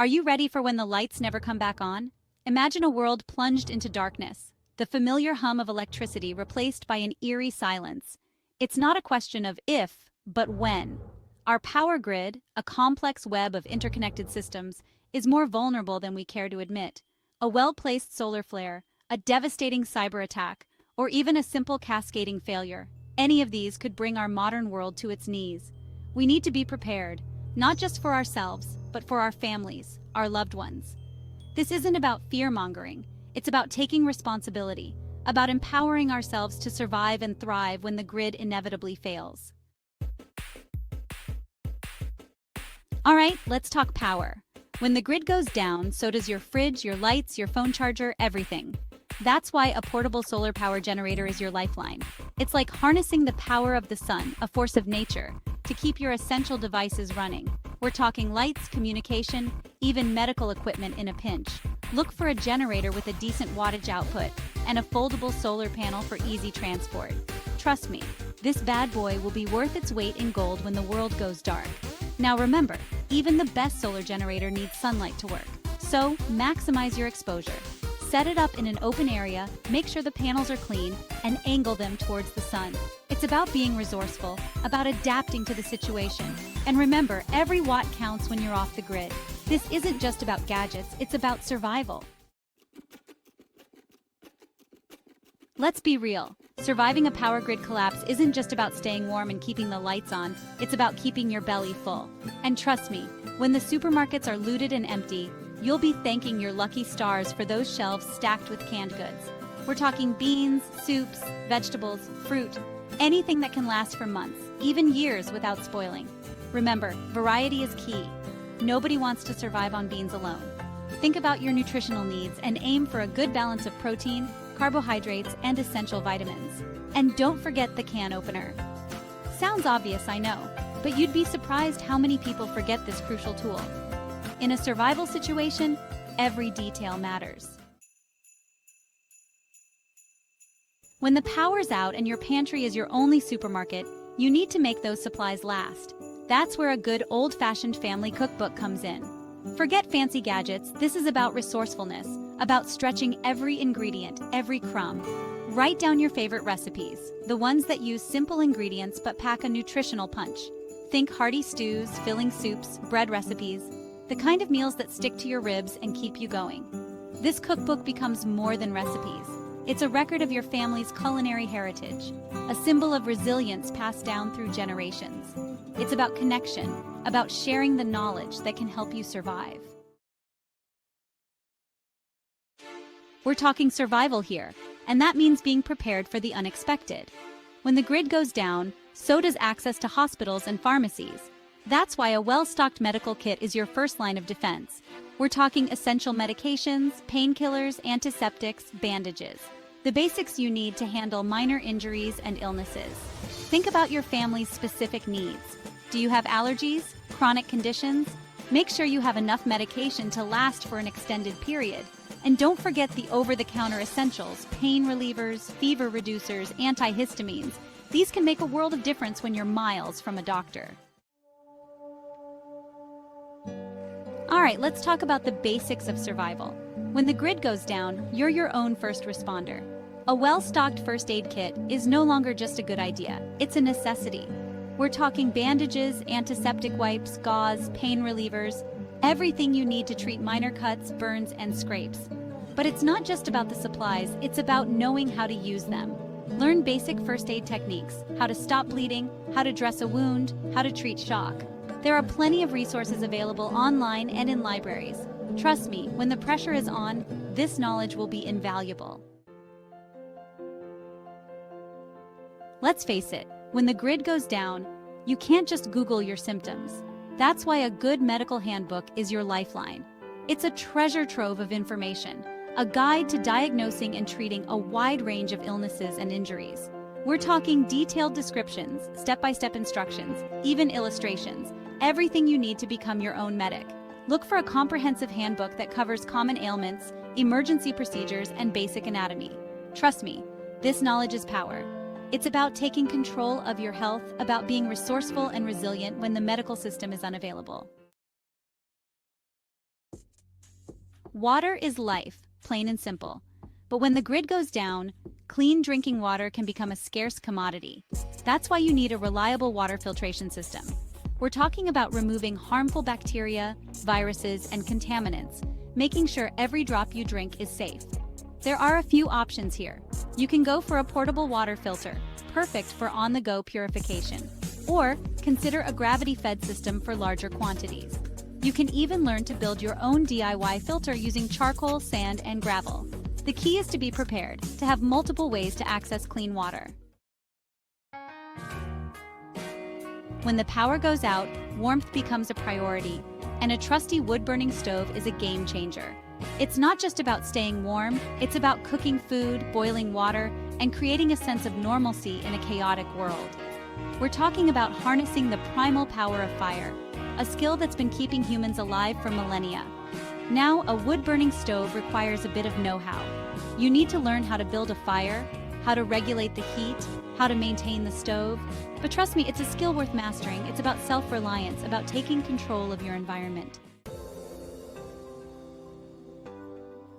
Are you ready for when the lights never come back on? Imagine a world plunged into darkness, the familiar hum of electricity replaced by an eerie silence. It's not a question of if, but when. Our power grid, a complex web of interconnected systems, is more vulnerable than we care to admit. A well-placed solar flare, a devastating cyber attack, or even a simple cascading failure. Any of these could bring our modern world to its knees. We need to be prepared, not just for ourselves, but for our families, our loved ones. This isn't about fear-mongering. It's about taking responsibility, about empowering ourselves to survive and thrive when the grid inevitably fails. All right, let's talk power. When the grid goes down, so does your fridge, your lights, your phone charger, everything. That's why a portable solar power generator is your lifeline. It's like harnessing the power of the sun, a force of nature, to keep your essential devices running. We're talking lights, communication, even medical equipment in a pinch. Look for a generator with a decent wattage output and a foldable solar panel for easy transport. Trust me, this bad boy will be worth its weight in gold when the world goes dark. Now remember, even the best solar generator needs sunlight to work. So, maximize your exposure. Set it up in an open area, make sure the panels are clean, and angle them towards the sun. It's about being resourceful, about adapting to the situation. And remember, every watt counts when you're off the grid. This isn't just about gadgets, it's about survival. Let's be real. Surviving a power grid collapse isn't just about staying warm and keeping the lights on, it's about keeping your belly full. And trust me, when the supermarkets are looted and empty, you'll be thanking your lucky stars for those shelves stacked with canned goods. We're talking beans, soups, vegetables, fruit, anything that can last for months, even years without spoiling. Remember, variety is key. Nobody wants to survive on beans alone. Think about your nutritional needs and aim for a good balance of protein, carbohydrates, and essential vitamins. And don't forget the can opener. Sounds obvious, I know, but you'd be surprised how many people forget this crucial tool. In a survival situation, every detail matters. When the power's out and your pantry is your only supermarket, you need to make those supplies last. That's where a good old-fashioned family cookbook comes in. Forget fancy gadgets, this is about resourcefulness, about stretching every ingredient, every crumb. Write down your favorite recipes, the ones that use simple ingredients but pack a nutritional punch. Think hearty stews, filling soups, bread recipes, the kind of meals that stick to your ribs and keep you going. This cookbook becomes more than recipes. It's a record of your family's culinary heritage, a symbol of resilience passed down through generations. It's about connection, about sharing the knowledge that can help you survive. We're talking survival here, and that means being prepared for the unexpected. When the grid goes down, so does access to hospitals and pharmacies. That's why a well-stocked medical kit is your first line of defense. We're talking essential medications, painkillers, antiseptics, bandages. The basics you need to handle minor injuries and illnesses. Think about your family's specific needs. Do you have allergies, chronic conditions? Make sure you have enough medication to last for an extended period. And don't forget the over-the-counter essentials, pain relievers, fever reducers, antihistamines. These can make a world of difference when you're miles from a doctor. All right, let's talk about the basics of survival. When the grid goes down, you're your own first responder. A well-stocked first aid kit is no longer just a good idea, it's a necessity. We're talking bandages, antiseptic wipes, gauze, pain relievers, everything you need to treat minor cuts, burns, and scrapes. But it's not just about the supplies, it's about knowing how to use them. Learn basic first aid techniques, how to stop bleeding, how to dress a wound, how to treat shock. There are plenty of resources available online and in libraries. Trust me, when the pressure is on, this knowledge will be invaluable. Let's face it, when the grid goes down, you can't just Google your symptoms. That's why a good medical handbook is your lifeline. It's a treasure trove of information, a guide to diagnosing and treating a wide range of illnesses and injuries. We're talking detailed descriptions, step-by-step instructions, even illustrations, everything you need to become your own medic. Look for a comprehensive handbook that covers common ailments, emergency procedures, and basic anatomy. Trust me, this knowledge is power. It's about taking control of your health, about being resourceful and resilient when the medical system is unavailable. Water is life, plain and simple. But when the grid goes down, clean drinking water can become a scarce commodity. That's why you need a reliable water filtration system. We're talking about removing harmful bacteria, viruses, and contaminants, making sure every drop you drink is safe. There are a few options here. You can go for a portable water filter, perfect for on-the-go purification. Or consider a gravity-fed system for larger quantities. You can even learn to build your own DIY filter using charcoal, sand, and gravel. The key is to be prepared, to have multiple ways to access clean water. When the power goes out, warmth becomes a priority, and a trusty wood-burning stove is a game changer. It's not just about staying warm, it's about cooking food, boiling water, and creating a sense of normalcy in a chaotic world. We're talking about harnessing the primal power of fire, a skill that's been keeping humans alive for millennia. Now, a wood-burning stove requires a bit of know-how. You need to learn how to build a fire, how to regulate the heat, how to maintain the stove. But trust me, it's a skill worth mastering. It's about self-reliance, about taking control of your environment.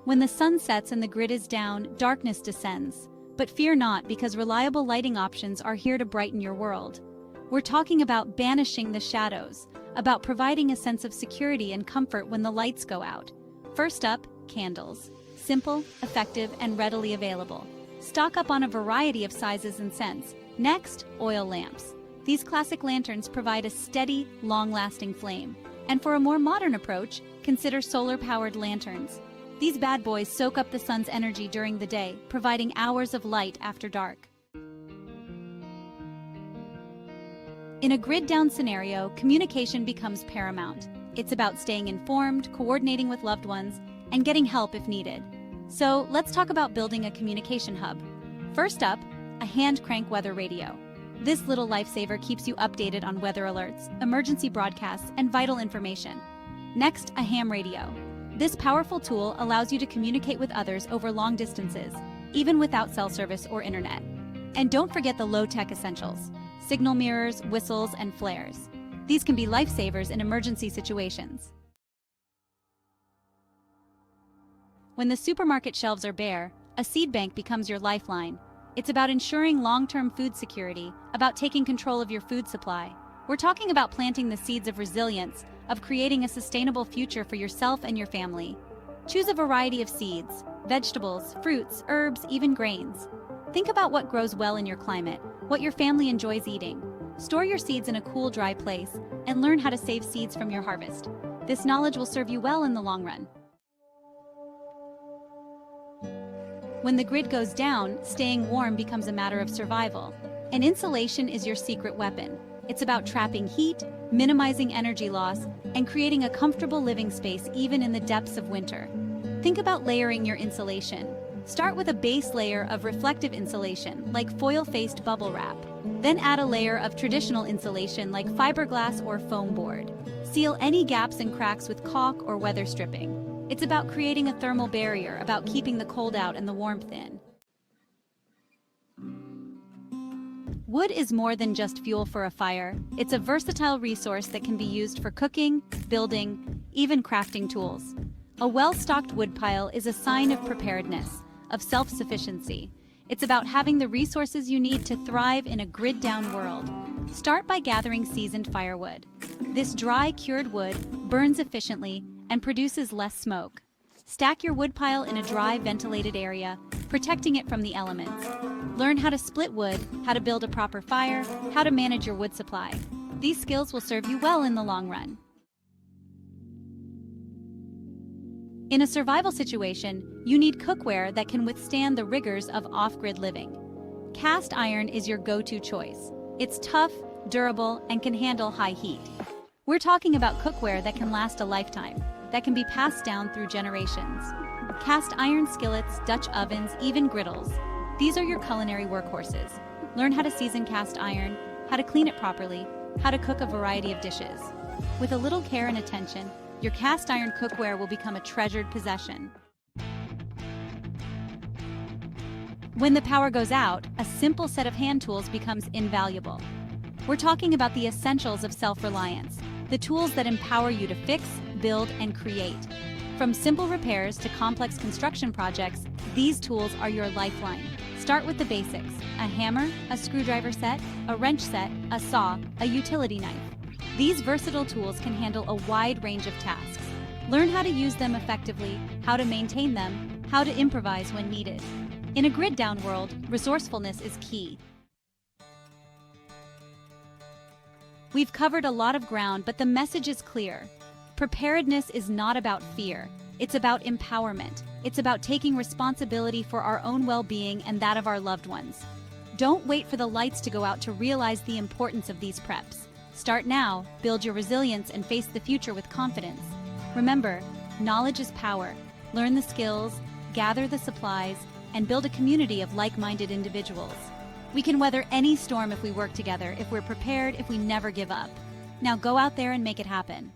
When the sun sets and the grid is down, darkness descends. But fear not, because reliable lighting options are here to brighten your world. We're talking about banishing the shadows, about providing a sense of security and comfort when the lights go out. First up, candles. Simple, effective, and readily available. Stock up on a variety of sizes and scents. Next, oil lamps. These classic lanterns provide a steady, long-lasting flame. And for a more modern approach, consider solar-powered lanterns. These bad boys soak up the sun's energy during the day, providing hours of light after dark. In a grid-down scenario, communication becomes paramount. It's about staying informed, coordinating with loved ones, and getting help if needed. So let's talk about building a communication hub. First up, a hand-crank weather radio. This little lifesaver keeps you updated on weather alerts, emergency broadcasts, and vital information. Next, a ham radio. This powerful tool allows you to communicate with others over long distances, even without cell service or internet. And don't forget the low-tech essentials: signal mirrors, whistles, and flares. These can be lifesavers in emergency situations. When the supermarket shelves are bare, a seed bank becomes your lifeline. It's about ensuring long-term food security, about taking control of your food supply. We're talking about planting the seeds of resilience, of creating a sustainable future for yourself and your family. Choose a variety of seeds, vegetables, fruits, herbs, even grains. Think about what grows well in your climate, what your family enjoys eating. Store your seeds in a cool, dry place, and learn how to save seeds from your harvest. This knowledge will serve you well in the long run. When the grid goes down, staying warm becomes a matter of survival. And insulation is your secret weapon. It's about trapping heat, minimizing energy loss, and creating a comfortable living space even in the depths of winter. Think about layering your insulation. Start with a base layer of reflective insulation, like foil-faced bubble wrap. Then add a layer of traditional insulation like fiberglass or foam board. Seal any gaps and cracks with caulk or weather stripping. It's about creating a thermal barrier, about keeping the cold out and the warmth in. Wood is more than just fuel for a fire. It's a versatile resource that can be used for cooking, building, even crafting tools. A well-stocked woodpile is a sign of preparedness, of self-sufficiency. It's about having the resources you need to thrive in a grid-down world. Start by gathering seasoned firewood. This dry, cured wood burns efficiently and produces less smoke. Stack your woodpile in a dry, ventilated area, protecting it from the elements. Learn how to split wood, how to build a proper fire, how to manage your wood supply. These skills will serve you well in the long run. In a survival situation, you need cookware that can withstand the rigors of off-grid living. Cast iron is your go-to choice. It's tough, durable, and can handle high heat. We're talking about cookware that can last a lifetime, that can be passed down through generations. Cast iron skillets, Dutch ovens, even griddles. These are your culinary workhorses. Learn how to season cast iron, how to clean it properly, how to cook a variety of dishes. With a little care and attention, your cast iron cookware will become a treasured possession. When the power goes out, a simple set of hand tools becomes invaluable. We're talking about the essentials of self-reliance, the tools that empower you to fix, build, and create. From simple repairs to complex construction projects, these tools are your lifeline. Start with the basics: a hammer, a screwdriver set, a wrench set, a saw, a utility knife. These versatile tools can handle a wide range of tasks. Learn how to use them effectively, how to maintain them, how to improvise when needed. In a grid-down world, resourcefulness is key. We've covered a lot of ground, but the message is clear. Preparedness is not about fear. It's about empowerment. It's about taking responsibility for our own well-being and that of our loved ones. Don't wait for the lights to go out to realize the importance of these preps. Start now, build your resilience, and face the future with confidence. Remember, knowledge is power. Learn the skills, gather the supplies, and build a community of like-minded individuals. We can weather any storm if we work together, if we're prepared, if we never give up. Now go out there and make it happen.